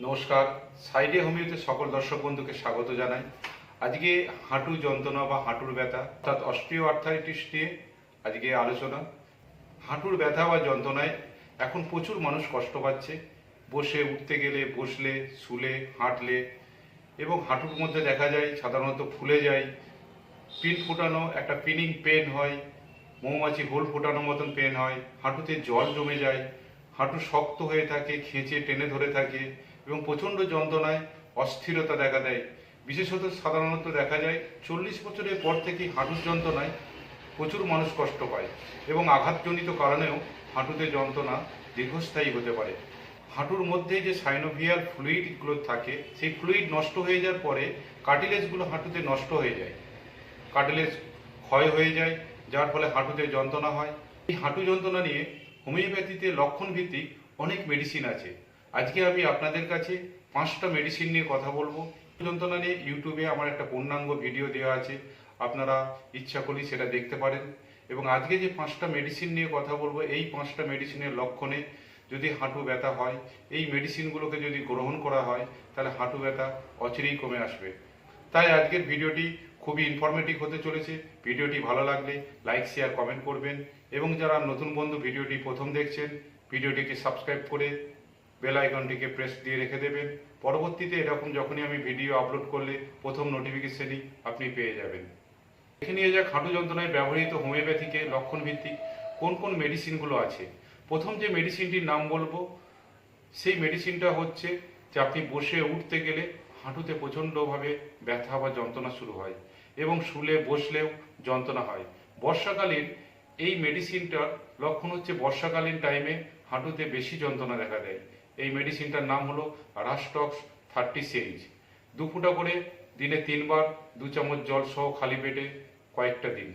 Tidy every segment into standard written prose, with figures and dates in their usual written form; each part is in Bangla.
নমস্কার। সাইডে হোমিওতে সকল দর্শক বন্ধুকে স্বাগত জানাই। আজকে হাঁটু যন্ত্রণা বা হাঁটুর ব্যথা অর্থাৎ অস্টিও আর্থারাইটিস নিয়ে আজকে আলোচনা। হাঁটুর ব্যথা বা যন্ত্রণায় এখন প্রচুর মানুষ কষ্ট পাচ্ছে। বসে উঠতে গেলে, বসলে, শুলে, হাঁটলে এবং হাঁটুর মধ্যে দেখা যায় সাধারণত ফুলে যায়, পিন ফোটানো একটা পিনিং পেন হয়, মৌমাছি হোল ফোটানোর মতন পেন হয়, হাঁটুতে জল জমে যায়, হাঁটু শক্ত হয়ে থাকে, খেঁচে টেনে ধরে থাকে এবং প্রচণ্ড যন্ত্রণায় অস্থিরতা দেখা দেয়। বিশেষত সাধারণত দেখা যায় 40 বছরের পর থেকেই হাঁটুর যন্ত্রণায় প্রচুর মানুষ কষ্ট পায় এবং আঘাতজনিত কারণেও হাঁটুতে যন্ত্রণা দীর্ঘস্থায়ী হতে পারে। হাঁটুর মধ্যে যে সাইনোভিয়াল ফ্লুইডগুলো থাকে সেই ফ্লুইড নষ্ট হয়ে যাওয়ার পরে কার্টিলেজগুলো হাঁটুতে নষ্ট হয়ে যায়, কার্টিলেজ ক্ষয় হয়ে যায়, যার ফলে হাঁটুতে যন্ত্রণা হয়। এই হাঁটু যন্ত্রণা নিয়ে হোমিওপ্যাথিতে লক্ষণ ভিত্তিক অনেক মেডিসিন আছে। আজকে আমি আপনাদের কাছে 5টা মেডিসিন নিয়ে কথা বলবো। যন্ত্রণা নিয়ে ইউটিউবে আমার একটা পূর্ণাঙ্গ ভিডিও দেওয়া আছে, আপনারা ইচ্ছা করলে সেটা দেখতে পারেন। এবং আজকে যে 5টা মেডিসিন নিয়ে কথা বলবো, এই 5টা মেডিসিনের লক্ষণে যদি হাঁটু ব্যথা হয়, এই মেডিসিনগুলোকে যদি গ্রহণ করা হয়, তাহলে হাঁটু ব্যথা অচিরেই কমে আসবে। তাই আজকের ভিডিওটি খুবই ইনফরমেটিভ হতে চলেছে। ভিডিওটি ভালো লাগলে লাইক, শেয়ার, কমেন্ট করবেন এবং যারা নতুন বন্ধু ভিডিওটি প্রথম দেখছেন, ভিডিওটিকে সাবস্ক্রাইব করে বেল আইকনটিকে প্রেস দিয়ে রেখে দেবেন। পরবর্তীতে এরকম যখনই আমি ভিডিও আপলোড করলে প্রথম নোটিফিকেশনই আপনি পেয়ে যাবেন। দেখে নিয়ে যাক হাঁটু যন্ত্রণায় ব্যবহৃত হোমিওপ্যাথিকে লক্ষণ ভিত্তিক কোন কোন মেডিসিনগুলো আছে। প্রথম যে মেডিসিনটির নাম বলবো, সেই মেডিসিনটা হচ্ছে যে আপনি বসে উঠতে গেলে হাঁটুতে প্রচণ্ডভাবে ব্যথা বা যন্ত্রণা শুরু হয় এবং শুলে বসলেও যন্ত্রণা হয়। বর্ষাকালীন এই মেডিসিনটার লক্ষণ হচ্ছে বর্ষাকালীন টাইমে হাঁটুতে বেশি যন্ত্রণা দেখা দেয়। এই মেডিসিনটার নাম হলো রাস্টক্স 30 সিরিজ। 2 ফুটা করে দিনে 3 বার 2 চামচ জল সহ খালি পেটে কয়েকটা দিন।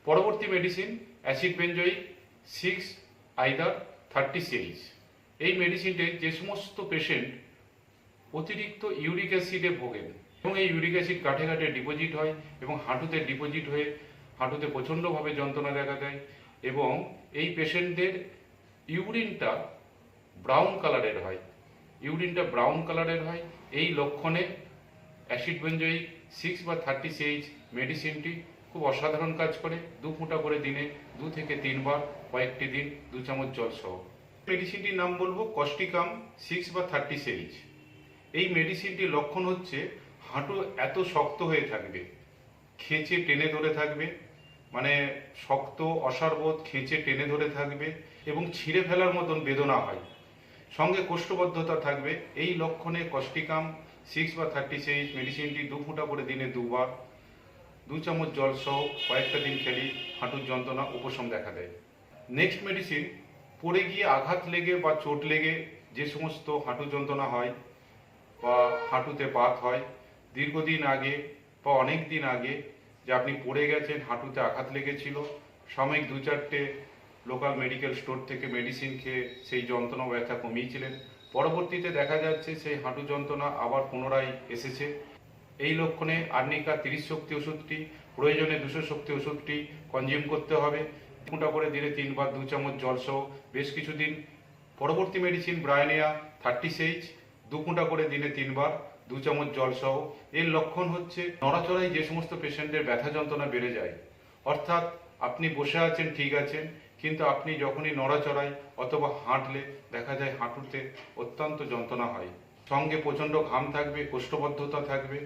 পরবর্তী medicine acid benzoic 6 either 30 series. এই মেডিসিনটি যে সমস্ত পেশেন্ট অতিরিক্ত ইউরিক অ্যাসিডে ভোগেন এবং এই ইউরিক অ্যাসিড গাঁঠে গাঁঠে ডিপোজিট হয় এবং হাঁটুতে ডিপোজিট হয়ে হাঁটুতে প্রচণ্ডভাবে যন্ত্রণা দেখা দেয় এবং এই পেশেন্টদের ইউরিনটা ব্রাউন কালারের হয়, এই লক্ষণে অ্যাসিড বেঞ্জোইক 6 বা 30 সিরিজ মেডিসিনটি খুব অসাধারণ কাজ করে। 2 ফুটা করে দিনে 2 থেকে 3 বার কয়েকটি দিন 2 চামচ জল সহ। মেডিসিনটির নাম বলবো কস্টিকাম 6 বা 30 সিরিজ। এই মেডিসিনটির লক্ষণ হচ্ছে হাঁটু এত শক্ত হয়ে থাকবে, খেঁচে টেনে ধরে থাকবে, মানে শক্ত অসারবোধ খেঁচে টেনে ধরে থাকবে এবং ছিঁড়ে ফেলার মতন বেদনা হয়, সঙ্গে কোষ্ঠবদ্ধতা থাকবে। এই লক্ষণে কস্টিকাম 6 বা 30 সিরিজ মেডিসিনটি 2 ফুটা করে দিনে 2 বার 2 চামচ জল সহ কয়েকটা দিন খেলেই হাঁটুর যন্ত্রণা উপশম দেখা দেয়। নেক্সট মেডিসিন, পড়ে গিয়ে আঘাত লেগে বা চোট লেগে যে সমস্ত হাঁটু যন্ত্রণা হয় বা হাঁটুতে বাত হয়, দীর্ঘদিন আগে বা অনেক দিন আগে যে আপনি পড়ে গেছেন, হাঁটুতে আঘাত লেগেছিল, সাময়িক 2-4টে লোকাল মেডিকেল স্টোর থেকে মেডিসিন খেয়ে সেই যন্ত্রণা ব্যথা কমিয়েছিলেন, পরবর্তীতে দেখা যাচ্ছে সেই হাঁটু যন্ত্রণা আবার পুনরায় এসেছে। এই লক্ষণে আর্নিকা 30 শক্তি ওষুধটি, প্রয়োজনে 200 শক্তি ওষুধটি কনজিউম করতে হবে। ফুটা করে দিনে 3 বার 2 চামচ জল সহ বেশ কিছুদিন। পরবর্তী মেডিসিন ব্রায়োনিয়া 30 সিরিজ 2 ফুটা করে দিনে 3 বার 2 চামচ জল সহ। এর লক্ষণ হচ্ছে নড়াচড়ায় যে সমস্ত পেশেন্টের ব্যথা যন্ত্রণা বেড়ে যায়, অর্থাৎ আপনি বসে আছেন ঠিক আছেন, কিন্তু আপনি যখনই নড়াচড়ায় অথবা হাঁটলে দেখা যায় হাঁটুতে অত্যন্ত যন্ত্রণা হয়, সঙ্গে প্রচণ্ড ঘাম থাকবে, কোষ্ঠবদ্ধতা থাকবে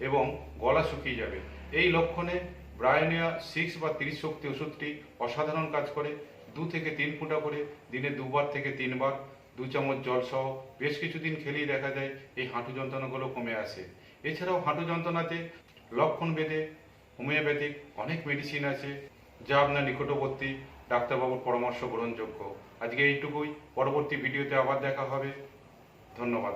এবং গলা শুকিয়ে যাবে। এই লক্ষণে ব্রায়োনিয়া 6 বা 30 শক্তি ওষুধটি অসাধারণ কাজ করে। 2 থেকে 3 ফুটা করে দিনে 2 বার থেকে 3 বার 2 চামচ জল সহ বেশ কিছুদিন খেলেই দেখা যায় এই হাঁটু যন্ত্রণাগুলো কমে আসে। এছাড়াও হাঁটু যন্ত্রণাতে লক্ষণ ভেদে হোমিওপ্যাথিক অনেক মেডিসিন আছে, যা আপনার নিকটবর্তী ডাক্তারবাবুর পরামর্শ গ্রহণযোগ্য। আজকে এইটুকুই, পরবর্তী ভিডিওতে আবার দেখা হবে। ধন্যবাদ।